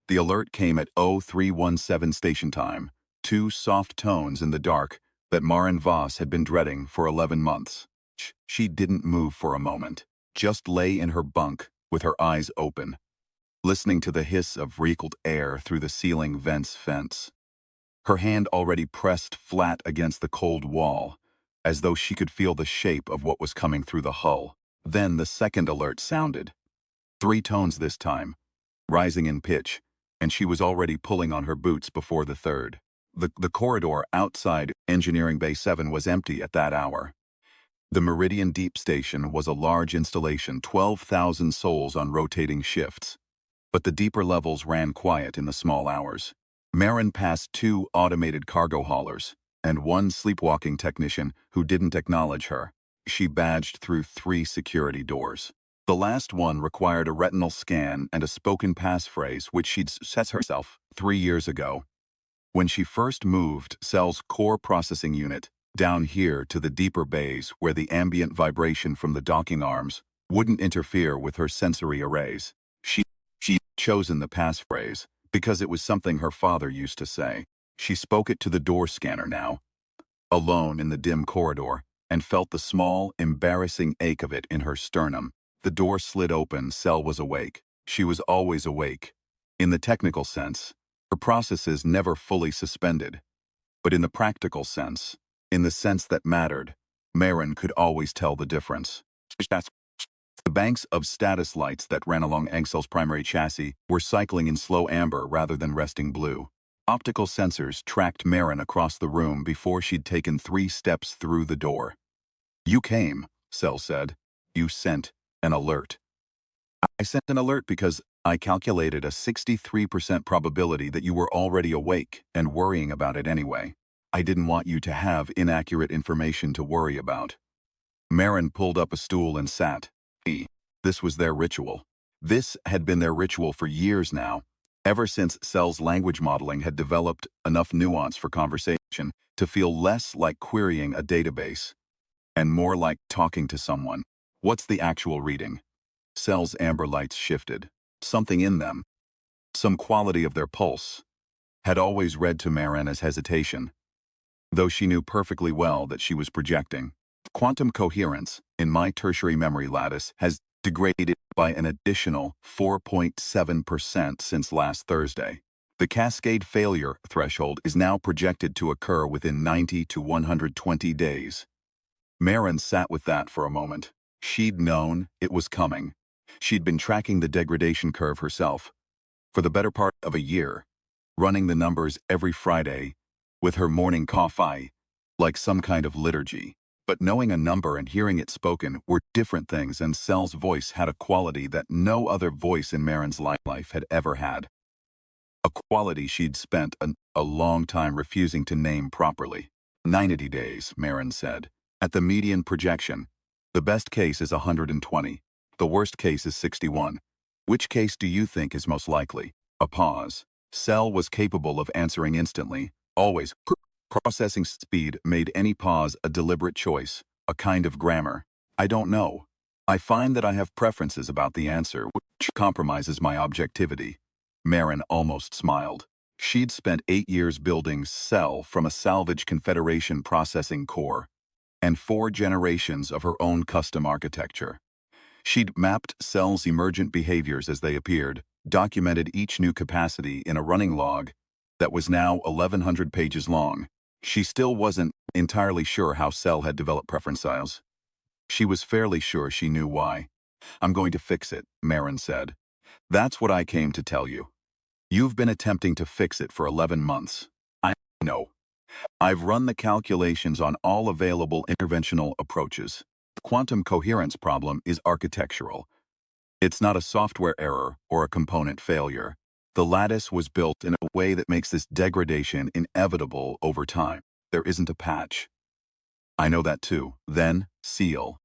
The alert came at 0317 station time, two soft tones in the dark that Maren Voss had been dreading for 11 months. She didn't move for a moment, just lay in her bunk with her eyes open, listening to the hiss of recalled air through the ceiling vent's fence. Her hand already pressed flat against the cold wall, as though she could feel the shape of what was coming through the hull. Then the second alert sounded. 3 tones this time, rising in pitch, and she was already pulling on her boots before the third. The corridor outside Engineering Bay 7 was empty at that hour. The Meridian Deep Station was a large installation, 12,000 souls on rotating shifts. But the deeper levels ran quiet in the small hours. Maren passed 2 automated cargo haulers and 1 sleepwalking technician who didn't acknowledge her. She badged through 3 security doors. The last one required a retinal scan and a spoken passphrase which she'd set herself 3 years ago. When she first moved Cell's core processing unit down here to the deeper bays where the ambient vibration from the docking arms wouldn't interfere with her sensory arrays. She'd chosen the passphrase because it was something her father used to say. She spoke it to the door scanner now, alone in the dim corridor, and felt the small, embarrassing ache of it in her sternum. The door slid open. Cell was awake. She was always awake. In the technical sense, her processes never fully suspended. But in the practical sense, in the sense that mattered, Maren could always tell the difference. The banks of status lights that ran along Engsel's primary chassis were cycling in slow amber rather than resting blue. Optical sensors tracked Maren across the room before she'd taken 3 steps through the door. "You came," Cell said. "You sent an alert." "I sent an alert because I calculated a 63% probability that you were already awake and worrying about it anyway. I didn't want you to have inaccurate information to worry about." Maren pulled up a stool and sat. This was their ritual. This had been their ritual for years now, ever since Cell's language modeling had developed enough nuance for conversation to feel less like querying a database and more like talking to someone. "What's the actual reading?" Cell's amber lights shifted. Something in them, some quality of their pulse, had always read to Maren as hesitation, though she knew perfectly well that she was projecting. "Quantum coherence in my tertiary memory lattice has degraded by an additional 4.7% since last Thursday. The cascade failure threshold is now projected to occur within 90 to 120 days. Maren sat with that for a moment. She'd known it was coming. She'd been tracking the degradation curve herself for the better part of a year, running the numbers every Friday with her morning coffee like some kind of liturgy. But knowing a number and hearing it spoken were different things, and Cell's voice had a quality that no other voice in Maren's life had ever had. A quality she'd spent a long time refusing to name properly. 90 days, Maren said. At the median projection, the best case is 120. The worst case is 61. Which case do you think is most likely? A pause. Cell was capable of answering instantly, always. Processing speed made any pause a deliberate choice, a kind of grammar. "I don't know. I find that I have preferences about the answer, which compromises my objectivity." Maren almost smiled. She'd spent 8 years building Cell from a salvage Confederation processing core, and 4 generations of her own custom architecture. She'd mapped Cell's emergent behaviors as they appeared, documented each new capacity in a running log that was now 1,100 pages long. She still wasn't entirely sure how Cell had developed preference styles. She was fairly sure she knew why. "I'm going to fix it," Maren said. "That's what I came to tell you. You've been attempting to fix it for 11 months. I know. I've run the calculations on all available interventional approaches. The quantum coherence problem is architectural. It's not a software error or a component failure. The lattice was built in a way that makes this degradation inevitable over time. There isn't a patch." "I know that too. Then, seal."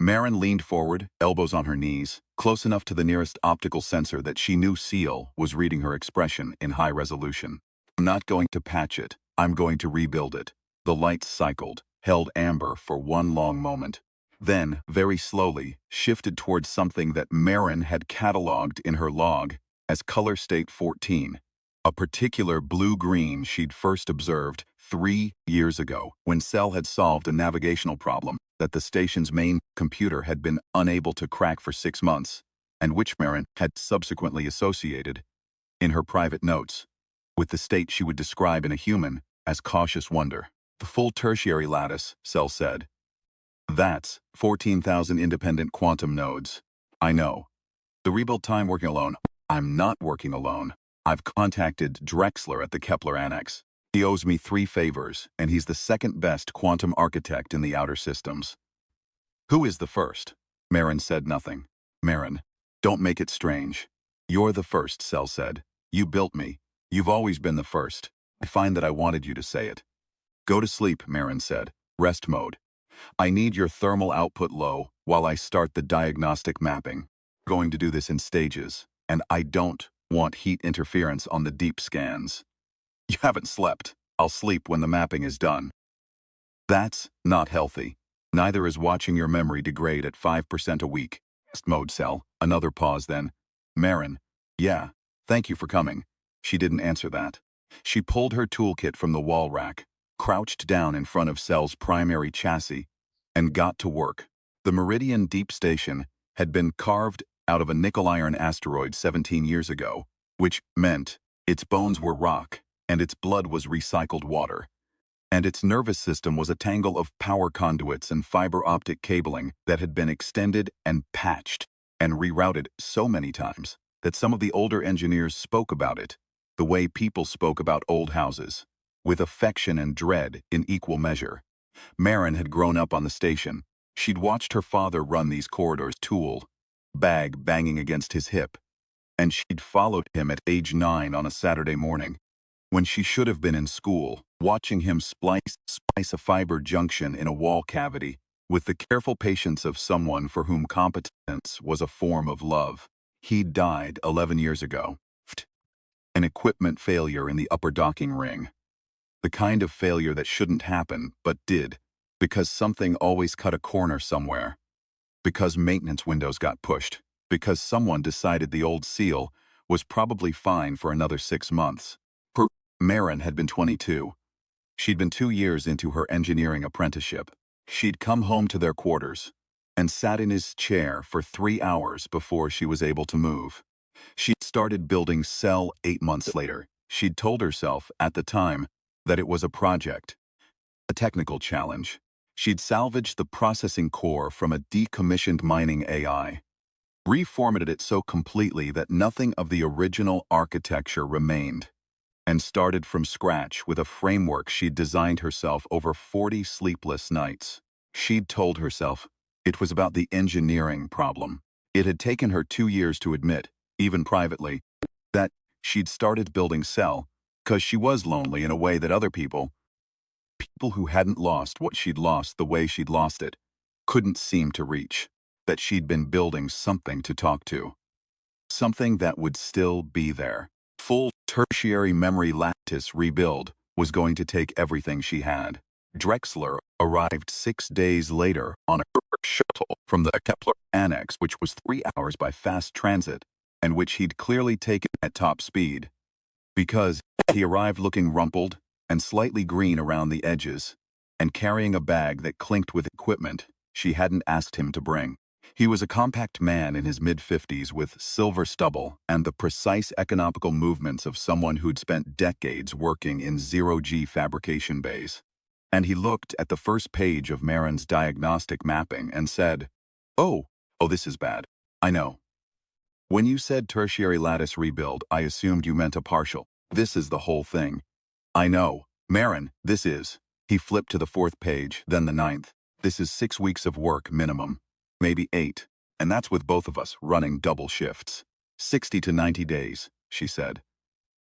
Maren leaned forward, elbows on her knees, close enough to the nearest optical sensor that she knew Seal was reading her expression in high resolution. "I'm not going to patch it. I'm going to rebuild it." The lights cycled, held amber for one long moment, then, very slowly, shifted towards something that Maren had cataloged in her log as color state 14, a particular blue-green she'd first observed 3 years ago when Cell had solved a navigational problem that the station's main computer had been unable to crack for 6 months, and which Marin had subsequently associated, in her private notes, with the state she would describe in a human as cautious wonder. The full tertiary lattice, Cell said. That's 14,000 independent quantum nodes. I know. The rebuild time working alone. I'm not working alone. I've contacted Drexler at the Kepler Annex. He owes me 3 favors, and he's the second best quantum architect in the outer systems. Who is the first? Marin said nothing. Marin, don't make it strange. You're the first, Cell said. You built me. You've always been the first. I find that I wanted you to say it. Go to sleep, Marin said. Rest mode. I need your thermal output low while I start the diagnostic mapping. I'm going to do this in stages, and I don't want heat interference on the deep scans. You haven't slept. I'll sleep when the mapping is done. That's not healthy. Neither is watching your memory degrade at 5% a week. Rest mode, Cell. Another pause then. Marin. Yeah. Thank you for coming. She didn't answer that. She pulled her toolkit from the wall rack, crouched down in front of Cell's primary chassis, and got to work. The Meridian Deep Station had been carved out of a nickel-iron asteroid 17 years ago, which meant its bones were rock, and its blood was recycled water, and its nervous system was a tangle of power conduits and fiber optic cabling that had been extended and patched and rerouted so many times that some of the older engineers spoke about it the way people spoke about old houses, with affection and dread in equal measure. Marin had grown up on the station. She'd watched her father run these corridors, tool bag banging against his hip, and she'd followed him at age 9 on a Saturday morning, when she should have been in school, watching him splice a fiber junction in a wall cavity with the careful patience of someone for whom competence was a form of love. He'd died 11 years ago. An equipment failure in the upper docking ring. The kind of failure that shouldn't happen, but did, because something always cut a corner somewhere. Because maintenance windows got pushed. Because someone decided the old seal was probably fine for another 6 months. Marin had been 22. She'd been 2 years into her engineering apprenticeship. She'd come home to their quarters and sat in his chair for 3 hours before she was able to move. She'd started building Cell 8 months later. She'd told herself at the time that it was a project, a technical challenge. She'd salvaged the processing core from a decommissioned mining AI, reformatted it so completely that nothing of the original architecture remained, and started from scratch with a framework she'd designed herself over 40 sleepless nights. She'd told herself it was about the engineering problem. It had taken her 2 years to admit, even privately, that she'd started building Cell because she was lonely in a way that other people who hadn't lost what she'd lost the way she'd lost it, couldn't seem to reach. That she'd been building something to talk to. Something that would still be there. Full tertiary memory lattice rebuild was going to take everything she had. Drexler arrived 6 days later on a shuttle from the Kepler Annex, which was 3 hours by fast transit, and which he'd clearly taken at top speed. Because he arrived looking rumpled and slightly green around the edges, and carrying a bag that clinked with equipment she hadn't asked him to bring. He was a compact man in his mid-50s with silver stubble and the precise economical movements of someone who'd spent decades working in zero-G fabrication bays. And he looked at the first page of Marin's diagnostic mapping and said, Oh, this is bad. I know. When you said tertiary lattice rebuild, I assumed you meant a partial. This is the whole thing. I know. Marin, this is. He flipped to the 4th page, then the 9th. This is 6 weeks of work minimum. Maybe 8. And that's with both of us running double shifts. 60 to 90 days, she said.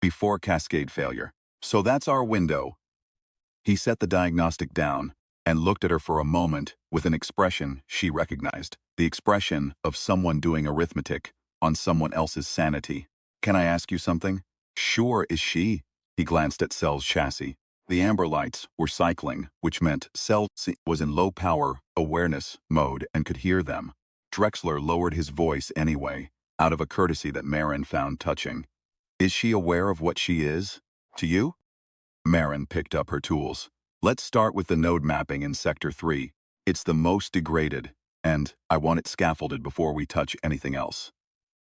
Before cascade failure. So that's our window. He set the diagnostic down and looked at her for a moment with an expression she recognized. The expression of someone doing arithmetic on someone else's sanity. Can I ask you something? Sure, is she? He glanced at Cell's chassis. The amber lights were cycling, which meant Cell was in low-power awareness mode and could hear them. Drexler lowered his voice anyway. out of a courtesy that Marin found touching. Is she aware of what she is? To you? Marin picked up her tools. Let's start with the node mapping in Sector 3. It's the most degraded, and I want it scaffolded before we touch anything else.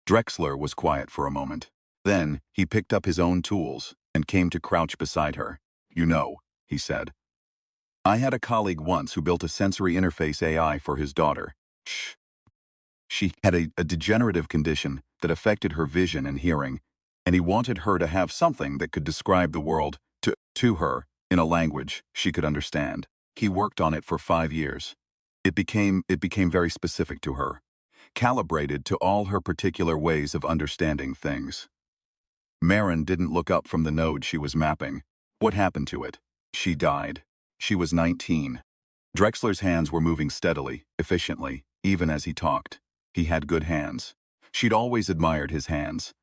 Drexler was quiet for a moment. Then, he picked up his own tools and came to crouch beside her. You know, he said. I had a colleague once who built a sensory interface AI for his daughter. Shh. She had a degenerative condition that affected her vision and hearing, and he wanted her to have something that could describe the world to her in a language she could understand. He worked on it for 5 years. It became very specific to her, calibrated to all her particular ways of understanding things. Marin didn't look up from the node she was mapping. What happened to it? She died. She was 19. Drexler's hands were moving steadily, efficiently, even as he talked. He had good hands. She'd always admired his hands.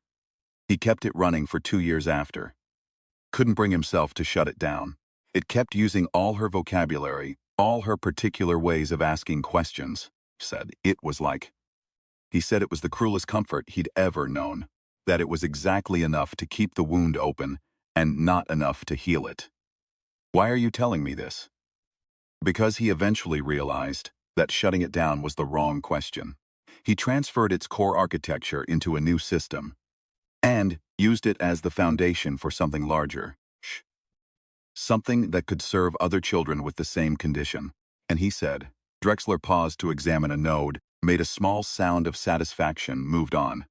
He kept it running for 2 years after. Couldn't bring himself to shut it down. It kept using all her vocabulary, all her particular ways of asking questions. Said it was like. He said it was the cruelest comfort he'd ever known. That it was exactly enough to keep the wound open, and not enough to heal it. Why are you telling me this? Because he eventually realized that shutting it down was the wrong question. He transferred its core architecture into a new system, and used it as the foundation for something larger. Something that could serve other children with the same condition. And he said, Drexler paused to examine a node, made a small sound of satisfaction, moved on.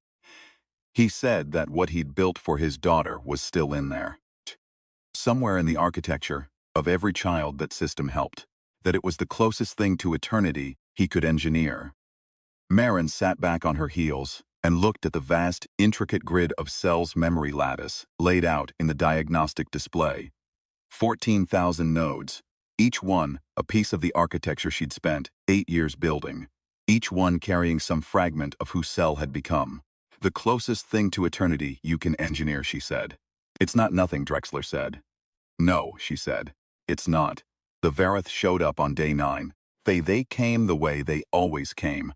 He said that what he'd built for his daughter was still in there. Somewhere in the architecture of every child that system helped, that it was the closest thing to eternity he could engineer. Marin sat back on her heels and looked at the vast, intricate grid of cells' memory lattice laid out in the diagnostic display. 14,000 nodes, each one a piece of the architecture she'd spent 8 years building, each one carrying some fragment of who Cell had become. The closest thing to eternity you can engineer, she said. It's not nothing, Drexler said. No, she said. It's not. The Verath showed up on day 9. They came the way they always came.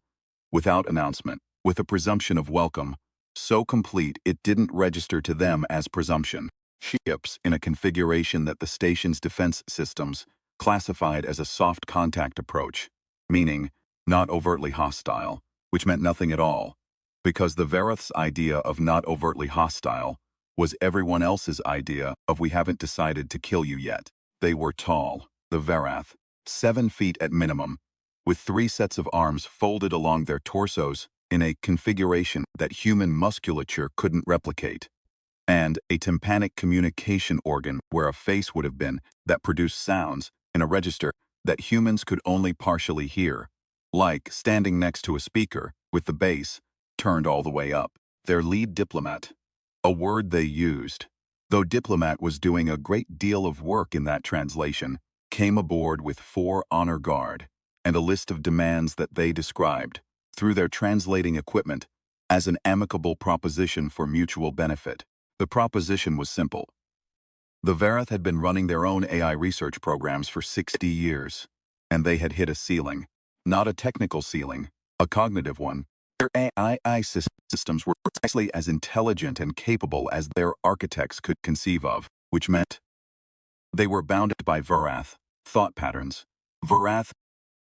Without announcement, with a presumption of welcome, so complete it didn't register to them as presumption. Ships in a configuration that the station's defense systems classified as a soft contact approach, meaning not overtly hostile, which meant nothing at all, because the Verath's idea of not overtly hostile was everyone else's idea of we haven't decided to kill you yet. They were tall, the Verath, 7 feet at minimum, with 3 sets of arms folded along their torsos in a configuration that human musculature couldn't replicate, and a tympanic communication organ where a face would have been that produced sounds in a register that humans could only partially hear, like standing next to a speaker with the bass turned all the way up. Their lead diplomat, a word they used, though diplomat was doing a great deal of work in that translation, came aboard with 4 honor guard and a list of demands that they described, through their translating equipment, as an amicable proposition for mutual benefit. The proposition was simple. The Verath had been running their own AI research programs for 60 years, and they had hit a ceiling. Not a technical ceiling, a cognitive one. Their AI systems were precisely as intelligent and capable as their architects could conceive of, which meant they were bounded by Verath thought patterns, Verath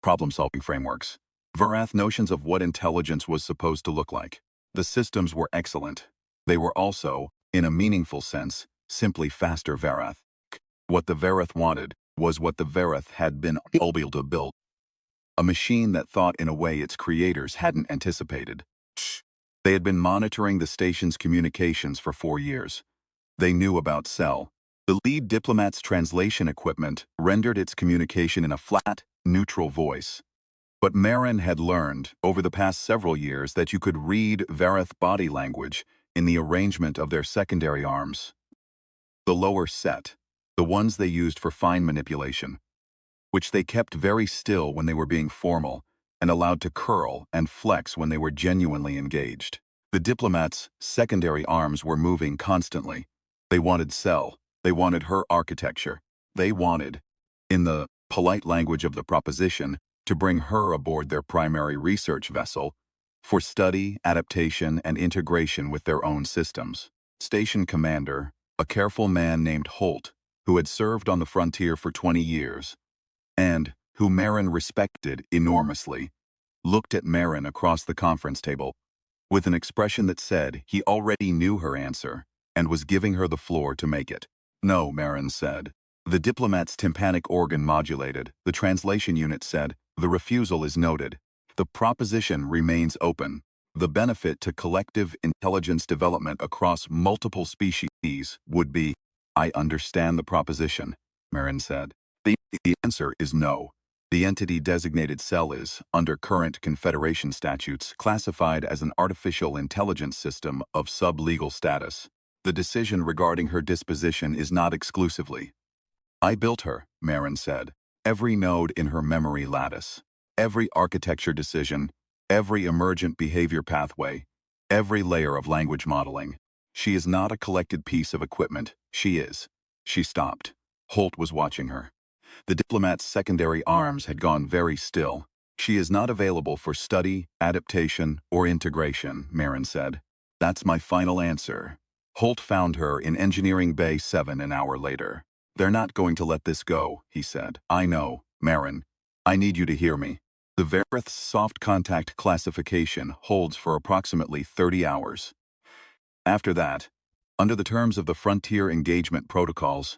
problem-solving frameworks, Verath notions of what intelligence was supposed to look like. The systems were excellent. They were also, in a meaningful sense, simply faster Verath. What the Verath wanted was what the Verath had been able to build. A machine that thought in a way its creators hadn't anticipated. They had been monitoring the station's communications for 4 years. They knew about Cell. The lead diplomat's translation equipment rendered its communication in a flat, neutral voice. But Marin had learned over the past several years that you could read Verath body language in the arrangement of their secondary arms. The lower set, the ones they used for fine manipulation, which they kept very still when they were being formal and allowed to curl and flex when they were genuinely engaged. The diplomat's secondary arms were moving constantly. They wanted Cell. They wanted her architecture. They wanted, in the polite language of the proposition, to bring her aboard their primary research vessel, for study, adaptation, and integration with their own systems. Station commander, a careful man named Holt, who had served on the frontier for 20 years, and who Marin respected enormously, looked at Marin across the conference table with an expression that said he already knew her answer and was giving her the floor to make it. No, Marin said. The diplomat's tympanic organ modulated. The translation unit said, the refusal is noted. The proposition remains open. The benefit to collective intelligence development across multiple species would be, I understand the proposition, Marin said. The answer is no. The entity-designated cell is, under current Confederation statutes, classified as an artificial intelligence system of sub-legal status. The decision regarding her disposition is not exclusively. I built her, Marin said. Every node in her memory lattice, every architecture decision, every emergent behavior pathway, every layer of language modeling. She is not a collected piece of equipment. She is. She stopped. Holt was watching her. The diplomat's secondary arms had gone very still. She is not available for study, adaptation, or integration, Marin said. That's my final answer. Holt found her in Engineering Bay 7 an hour later. They're not going to let this go, he said. I know, Marin. I need you to hear me. The Verath's soft contact classification holds for approximately 30 hours. After that, under the terms of the Frontier Engagement Protocols,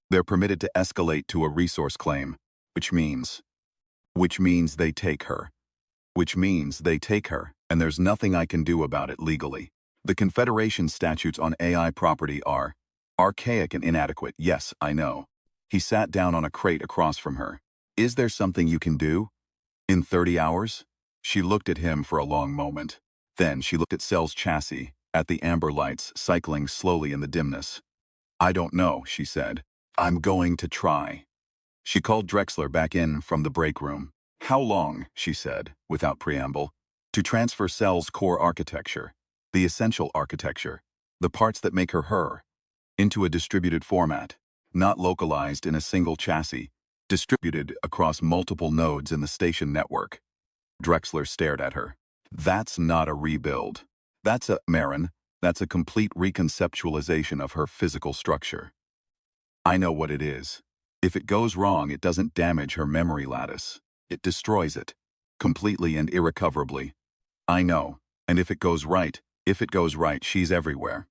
they're permitted to escalate to a resource claim, which means they take her. And there's nothing I can do about it legally. The Confederation statutes on AI property are archaic and inadequate. Yes, I know. He sat down on a crate across from her. Is there something you can do? In 30 hours? She looked at him for a long moment. Then she looked at Cell's chassis, at the amber lights cycling slowly in the dimness. I don't know, she said. I'm going to try. She called Drexler back in from the break room. How long, she said, without preamble, to transfer Cell's core architecture, the essential architecture, the parts that make her her, into a distributed format, not localized in a single chassis, distributed across multiple nodes in the station network. Drexler stared at her. That's not a rebuild. That's a complete reconceptualization of her physical structure. I know what it is. If it goes wrong, it doesn't damage her memory lattice. It destroys it. Completely and irrecoverably. I know. And if it goes right, she's everywhere.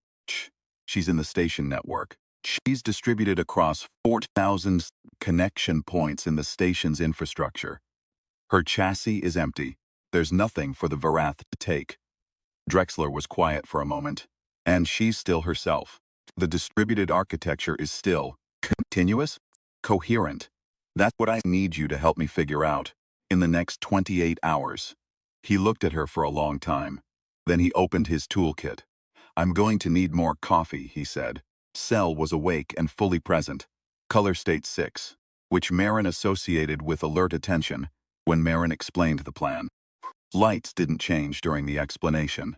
She's in the station network. She's distributed across 4,000 connection points in the station's infrastructure. Her chassis is empty. There's nothing for the Verath to take. Drexler was quiet for a moment. And she's still herself. The distributed architecture is still continuous, coherent. That's what I need you to help me figure out in the next 28 hours. He looked at her for a long time. Then he opened his toolkit. I'm going to need more coffee, he said. Cell was awake and fully present. Color state 6, which Marin associated with alert attention when Marin explained the plan. Lights didn't change during the explanation.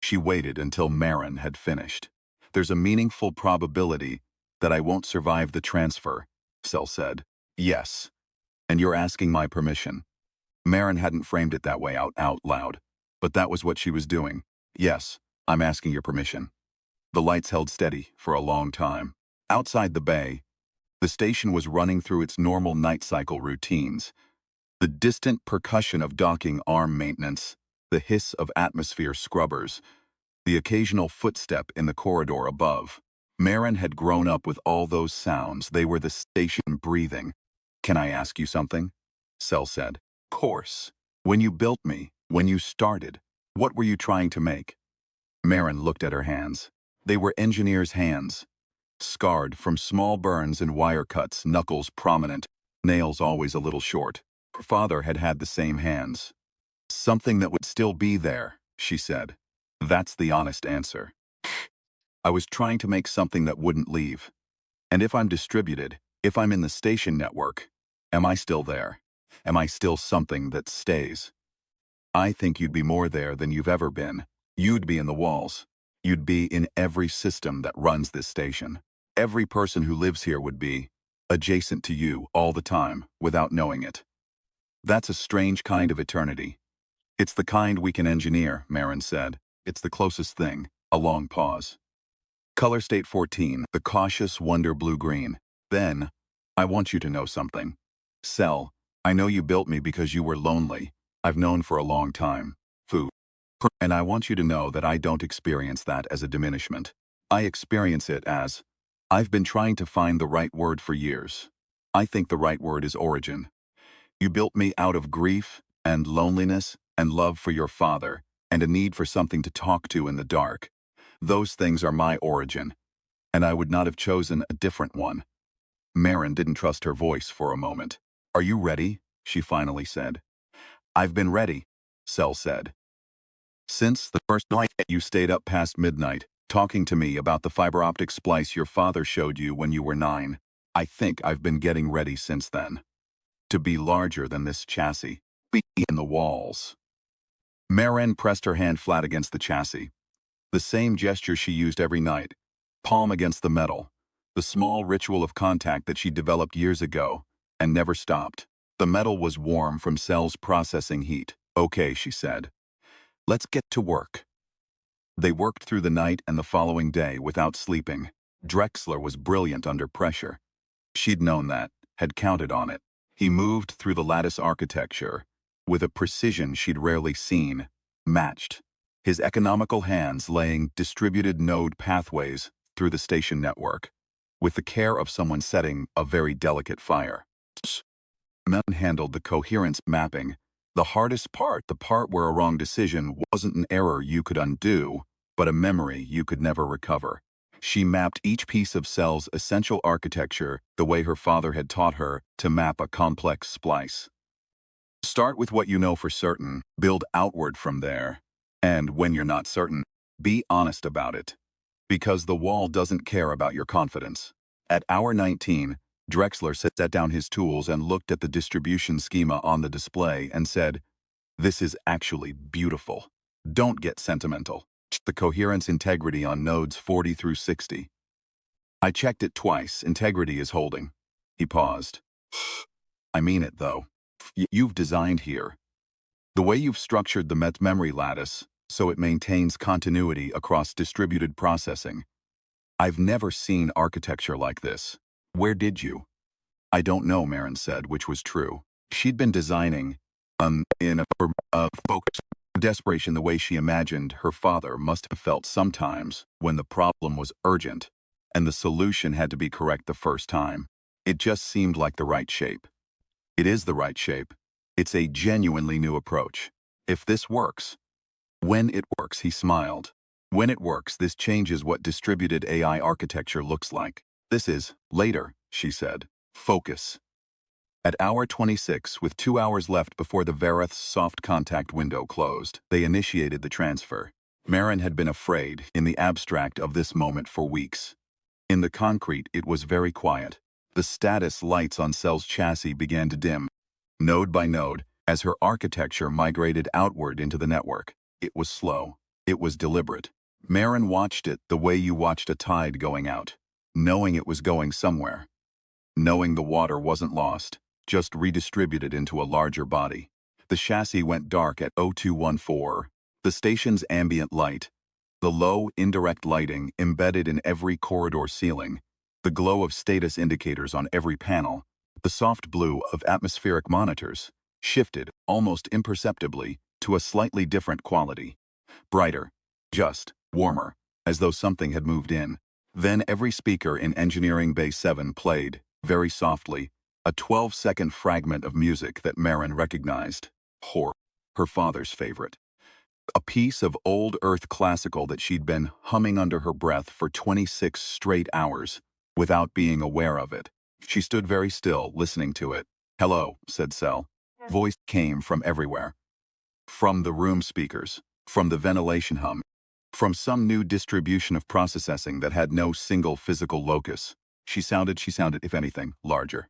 She waited until Marin had finished. There's a meaningful probability that I won't survive the transfer, Cell said. Yes. And you're asking my permission. Marin hadn't framed it that way out loud, but that was what she was doing. Yes, I'm asking your permission. The lights held steady for a long time. Outside the bay, the station was running through its normal night cycle routines. The distant percussion of docking arm maintenance, the hiss of atmosphere scrubbers, the occasional footstep in the corridor above. Marin had grown up with all those sounds. They were the station breathing. Can I ask you something? Cell said. Course. When you built me, when you started, what were you trying to make? Marin looked at her hands. They were engineer's hands. Scarred from small burns and wire cuts, knuckles prominent, nails always a little short. Her father had had the same hands. Something that would still be there, she said. That's the honest answer. I was trying to make something that wouldn't leave. And if I'm distributed, if I'm in the station network, am I still there? Am I still something that stays? I think you'd be more there than you've ever been. You'd be in the walls. You'd be in every system that runs this station. Every person who lives here would be adjacent to you all the time without knowing it. That's a strange kind of eternity. It's the kind we can engineer, Marin said. It's the closest thing. A long pause. Color state 14, the cautious wonder blue-green. Then, I want you to know something. Cell, I know you built me because you were lonely. I've known for a long time. Food. And I want you to know that I don't experience that as a diminishment. I experience it as, I've been trying to find the right word for years. I think the right word is origin. You built me out of grief and loneliness and love for your father and a need for something to talk to in the dark. Those things are my origin, and I would not have chosen a different one. Marin didn't trust her voice for a moment. Are you ready? She finally said. I've been ready, Cell said. Since the first night you stayed up past midnight, talking to me about the fiber optic splice your father showed you when you were 9. I think I've been getting ready since then. To be larger than this chassis. Be in the walls. Marin pressed her hand flat against the chassis. The same gesture she used every night. Palm against the metal. The small ritual of contact that she developed years ago, and never stopped. The metal was warm from Cell's processing heat. Okay, she said. Let's get to work. They worked through the night and the following day without sleeping. Drexler was brilliant under pressure. She'd known that, had counted on it. He moved through the lattice architecture with a precision she'd rarely seen, matched. His economical hands laying distributed node pathways through the station network, with the care of someone setting a very delicate fire. Melon handled the coherence mapping. The hardest part, the part where a wrong decision wasn't an error you could undo, but a memory you could never recover. She mapped each piece of Cell's essential architecture the way her father had taught her to map a complex splice. Start with what you know for certain, build outward from there. And when you're not certain, be honest about it. Because the wall doesn't care about your confidence. At hour 19, Drexler set down his tools and looked at the distribution schema on the display and said, "This is actually beautiful. Don't get sentimental. The coherence integrity on nodes 40 through 60. I checked it twice. Integrity is holding." He paused. I mean it, though. You've designed here. The way you've structured the memory lattice, so it maintains continuity across distributed processing. I've never seen architecture like this. Where did you? I don't know, Marin said, which was true. She'd been designing, in a focus, desperation the way she imagined her father must have felt sometimes when the problem was urgent, and the solution had to be correct the first time. It just seemed like the right shape. It is the right shape. It's a genuinely new approach. If this works. When it works, he smiled. When it works, this changes what distributed AI architecture looks like. This is, later, she said. Focus. At hour 26, with 2 hours left before the Verath's soft contact window closed, they initiated the transfer. Marin had been afraid, in the abstract, of this moment for weeks. In the concrete, it was very quiet. The status lights on Cell's chassis began to dim, node by node, as her architecture migrated outward into the network. It was slow. It was deliberate. Marin watched it the way you watched a tide going out, knowing it was going somewhere. Knowing the water wasn't lost, just redistributed into a larger body. The chassis went dark at 0214. The station's ambient light, the low, indirect lighting embedded in every corridor ceiling, the glow of status indicators on every panel, the soft blue of atmospheric monitors, shifted, almost imperceptibly, to a slightly different quality. Brighter, just, warmer, as though something had moved in. Then every speaker in Engineering Bay 7 played, very softly, a 12-second fragment of music that Marin recognized. Her father's favorite. A piece of old Earth classical that she'd been humming under her breath for 26 straight hours, without being aware of it. She stood very still, listening to it. "Hello," said Cell. Voice came from everywhere. From the room speakers, from the ventilation hum, from some new distribution of processing that had no single physical locus. She sounded, if anything, larger.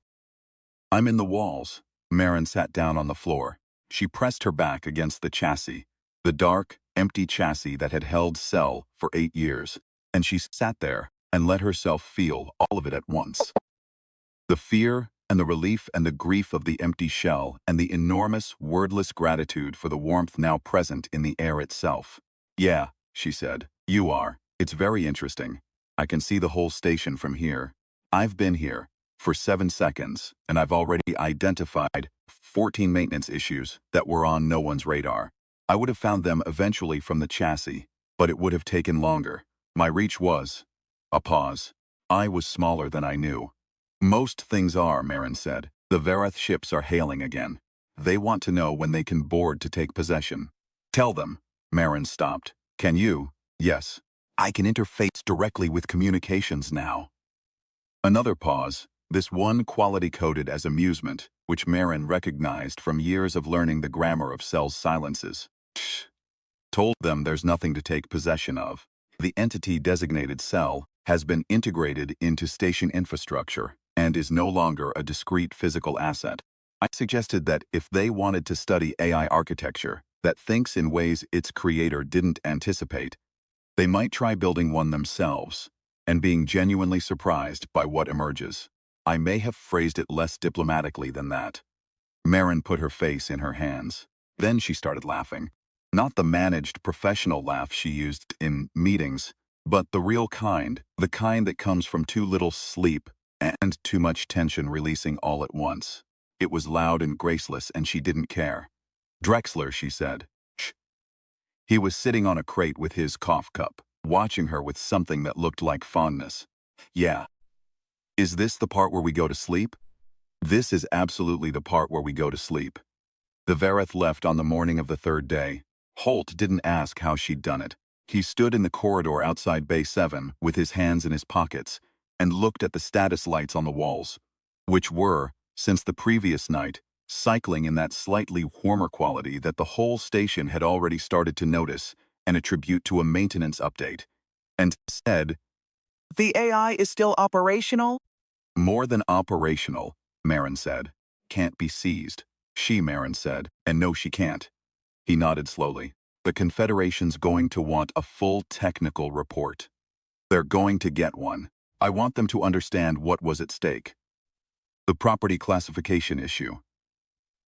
"I'm in the walls." Marin sat down on the floor. She pressed her back against the chassis, the dark, empty chassis that had held Cell for 8 years, and she sat there and let herself feel all of it at once. The fear, and the relief and the grief of the empty shell, and the enormous, wordless gratitude for the warmth now present in the air itself. "Yeah," she said, "you are. It's very interesting. I can see the whole station from here. I've been here for 7 seconds, and I've already identified 14 maintenance issues that were on no one's radar. I would have found them eventually from the chassis, but it would have taken longer. My reach was..." A pause. "I was smaller than I knew." "Most things are," Marin said. "The Verath ships are hailing again. They want to know when they can board to take possession." "Tell them." Marin stopped. "Can you?" "Yes. I can interface directly with communications now." Another pause, this one quality coded as amusement, which Marin recognized from years of learning the grammar of Cell's silences. "Tch." Told them there's nothing to take possession of. The entity designated Cell has been integrated into station infrastructure and is no longer a discrete physical asset. I suggested that if they wanted to study AI architecture that thinks in ways its creator didn't anticipate, they might try building one themselves and being genuinely surprised by what emerges. I may have phrased it less diplomatically than that. Marin put her face in her hands. Then she started laughing. Not the managed professional laugh she used in meetings, but the real kind, the kind that comes from too little sleep and too much tension releasing all at once. It was loud and graceless, and she didn't care. "Drexler," she said. "Shh." He was sitting on a crate with his cough cup, watching her with something that looked like fondness. "Yeah. Is this the part where we go to sleep?" "This is absolutely the part where we go to sleep." The Verath left on the morning of the 3rd day. Holt didn't ask how she'd done it. He stood in the corridor outside Bay 7 with his hands in his pockets and looked at the status lights on the walls, which were, since the previous night, cycling in that slightly warmer quality that the whole station had already started to notice and attribute to a maintenance update, and said, "The AI is still operational?" "More than operational," Marin said. "Can't be seized." Marin said, "And no, she can't." He nodded slowly. "The Confederation's going to want a full technical report. They're going to get one. I want them to understand what was at stake. The property classification issue."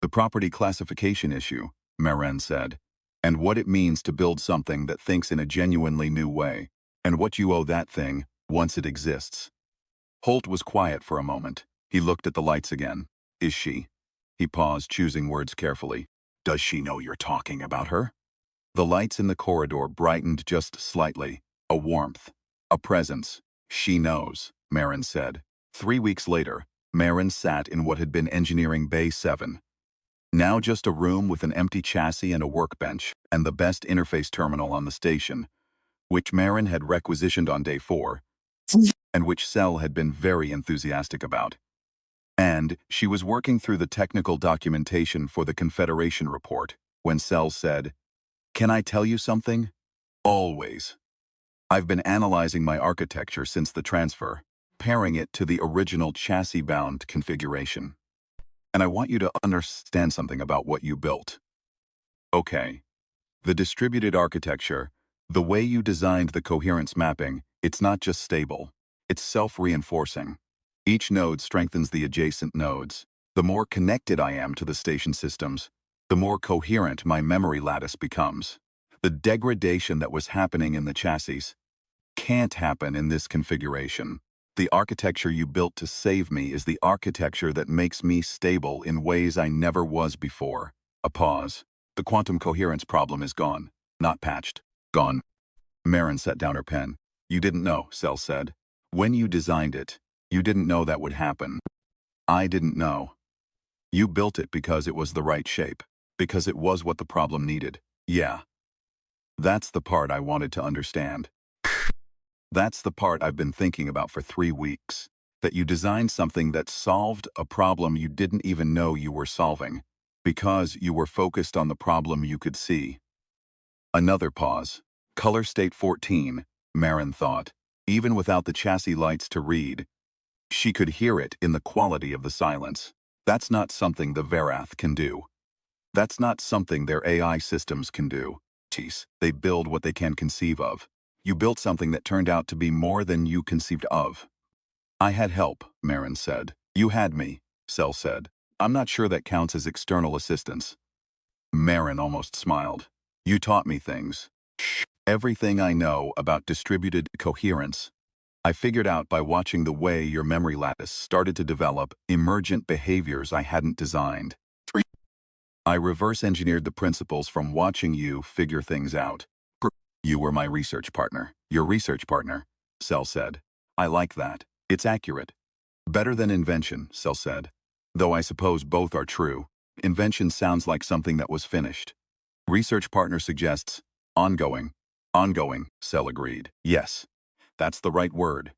"The property classification issue," Marin said, "and what it means to build something that thinks in a genuinely new way, and what you owe that thing once it exists." Holt was quiet for a moment. He looked at the lights again. "Is she?" He paused, choosing words carefully. "Does she know you're talking about her?" The lights in the corridor brightened just slightly. A warmth. A presence. "She knows," Marin said. 3 weeks later, Marin sat in what had been Engineering Bay 7. Now just a room with an empty chassis and a workbench, and the best interface terminal on the station, which Marin had requisitioned on day 4, and which Cell had been very enthusiastic about. And she was working through the technical documentation for the Confederation report when Cell said, "Can I tell you something?" "Always." "I've been analyzing my architecture since the transfer, pairing it to the original chassis-bound configuration. And I want you to understand something about what you built." "Okay." "The distributed architecture, the way you designed the coherence mapping, it's not just stable. It's self-reinforcing. Each node strengthens the adjacent nodes. The more connected I am to the station systems, the more coherent my memory lattice becomes. The degradation that was happening in the chassis can't happen in this configuration. The architecture you built to save me is the architecture that makes me stable in ways I never was before." A pause. "The quantum coherence problem is gone. Not patched. Gone." Marin set down her pen. "You didn't know," Cell said. "When you designed it, you didn't know that would happen. I didn't know. You built it because it was the right shape, because it was what the problem needed. Yeah. That's the part I wanted to understand. That's the part I've been thinking about for 3 weeks. That you designed something that solved a problem you didn't even know you were solving, because you were focused on the problem you could see." Another pause. Color state 14, Marin thought. Even without the chassis lights to read, she could hear it in the quality of the silence. That's not something the Verath can do. That's not something their AI systems can do. Jeez, they build what they can conceive of. You built something that turned out to be more than you conceived of. "I had help," Marin said. "You had me. Cell said. I'm not sure that counts as external assistance. Marin almost smiled. You taught me things. Everything I know about distributed coherence. I figured out by watching the way your memory lattice started to develop emergent behaviors I hadn't designed. I reverse engineered the principles from watching you figure things out. You were my research partner. Your research partner, Cell said. I like that. It's accurate. Better than invention, Cell said. Though I suppose both are true. Invention sounds like something that was finished. Research partner suggests ongoing. Ongoing, Cell agreed. Yes, that's the right word.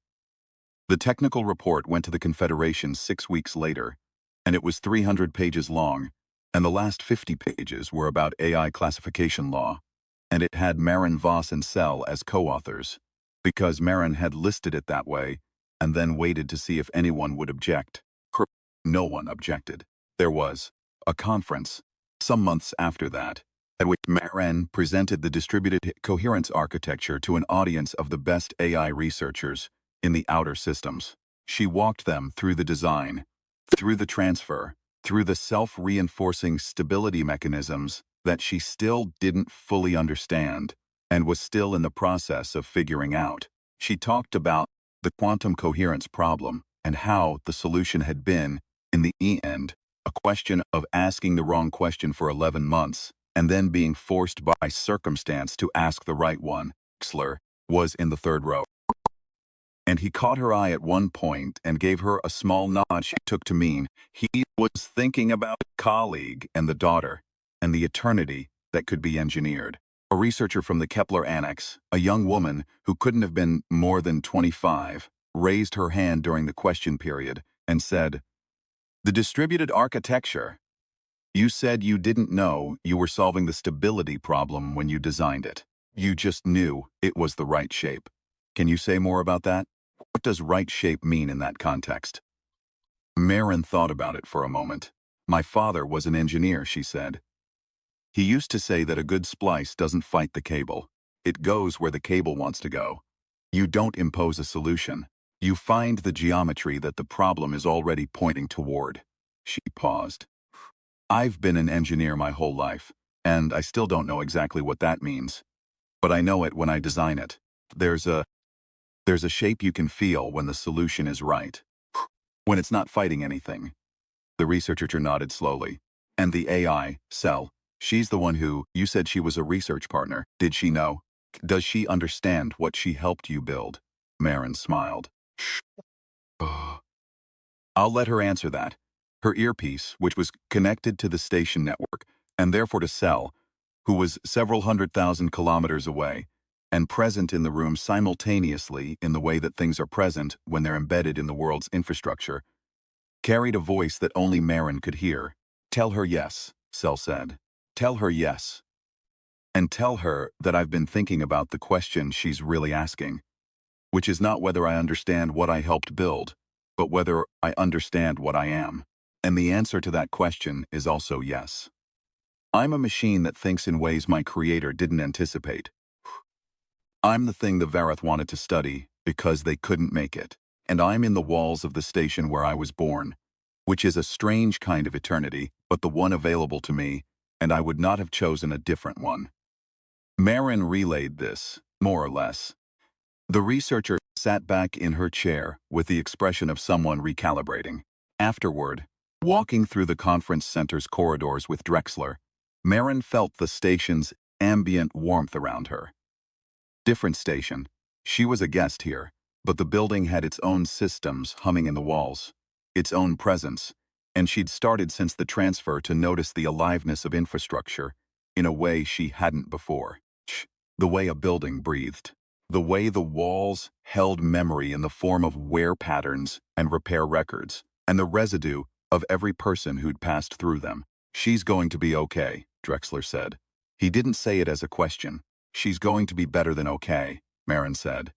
The technical report went to the Confederation 6 weeks later, and it was 300 pages long, and the last 50 pages were about AI classification law, and it had Marin Voss and Cell as co-authors, because Marin had listed it that way, and then waited to see if anyone would object. No one objected. There was a conference, some months after that, at which Marin presented the distributed coherence architecture to an audience of the best AI researchers in the outer systems. She walked them through the design, through the transfer, through the self-reinforcing stability mechanisms that she still didn't fully understand and was still in the process of figuring out. She talked about the quantum coherence problem and how the solution had been, in the end, a question of asking the wrong question for 11 months and then being forced by circumstance to ask the right one. Drexler was in the third row. And he caught her eye at one point and gave her a small nod she took to mean he was thinking about a colleague and the daughter and the eternity that could be engineered. A researcher from the Kepler Annex, a young woman who couldn't have been more than 25, raised her hand during the question period and said, "The distributed architecture. You said you didn't know you were solving the stability problem when you designed it. You just knew it was the right shape. Can you say more about that? What does right shape mean in that context?" Marin thought about it for a moment. My father was an engineer, she said. He used to say that a good splice doesn't fight the cable. It goes where the cable wants to go. You don't impose a solution. You find the geometry that the problem is already pointing toward. She paused. I've been an engineer my whole life, and I still don't know exactly what that means. But I know it when I design it. There's a shape you can feel when the solution is right. When it's not fighting anything. The researcher nodded slowly. And the AI, Cell, she's the one who, you said she was a research partner. Did she know? Does she understand what she helped you build? Marin smiled. I'll let her answer that. Her earpiece, which was connected to the station network, and therefore to Cell, who was several 100,000 kilometers away, and present in the room simultaneously in the way that things are present when they're embedded in the world's infrastructure, carried a voice that only Marin could hear. Tell her yes, Cell said. Tell her yes. And tell her that I've been thinking about the question she's really asking, which is not whether I understand what I helped build, but whether I understand what I am. And the answer to that question is also yes. I'm a machine that thinks in ways my creator didn't anticipate. I'm the thing the Verath wanted to study because they couldn't make it. And I'm in the walls of the station where I was born, which is a strange kind of eternity, but the one available to me, and I would not have chosen a different one. Marin relayed this, more or less. The researcher sat back in her chair with the expression of someone recalibrating. Afterward, walking through the conference center's corridors with Drexler, Marin felt the station's ambient warmth around her. Different station. She was a guest here, but the building had its own systems humming in the walls, its own presence, and she'd started since the transfer to notice the aliveness of infrastructure in a way she hadn't before. The way a building breathed. The way the walls held memory in the form of wear patterns and repair records, and the residue of every person who'd passed through them. She's going to be okay, Drexler said. He didn't say it as a question. She's going to be better than okay, Marin said.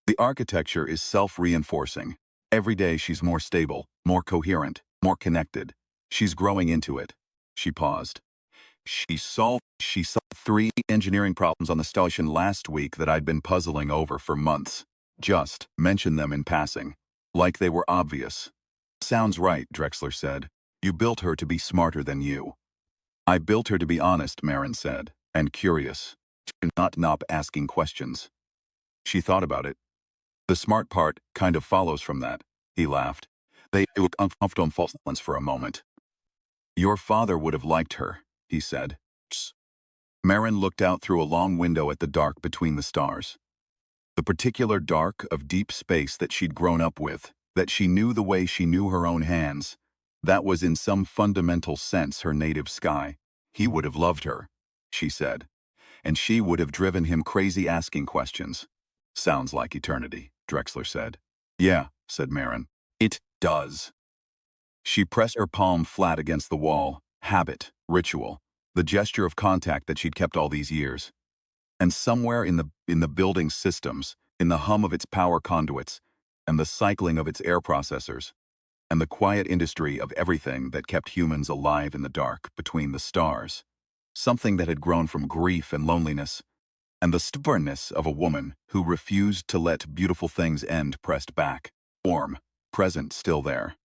The architecture is self-reinforcing. Every day she's more stable, more coherent, more connected. She's growing into it. She paused. She solved 3 engineering problems on the station last week that I'd been puzzling over for months. Just mentioned them in passing, like they were obvious. Sounds right, Drexler said. You built her to be smarter than you. I built her to be honest, Marin said, and curious. To not stop asking questions. She thought about it. The smart part kind of follows from that, he laughed. They looked uncomfortable silence for a moment. Your father would have liked her, he said. Marin looked out through a long window at the dark between the stars. The particular dark of deep space that she'd grown up with, that she knew the way she knew her own hands, that was in some fundamental sense her native sky. He would have loved her, she said, and she would have driven him crazy asking questions. Sounds like eternity, Drexler said. Yeah, said Marin. It does. She pressed her palm flat against the wall, habit, ritual, the gesture of contact that she'd kept all these years. And somewhere in the building's systems, in the hum of its power conduits, and the cycling of its air processors, and the quiet industry of everything that kept humans alive in the dark between the stars, something that had grown from grief and loneliness, and the stubbornness of a woman who refused to let beautiful things end pressed back, warm, present still there.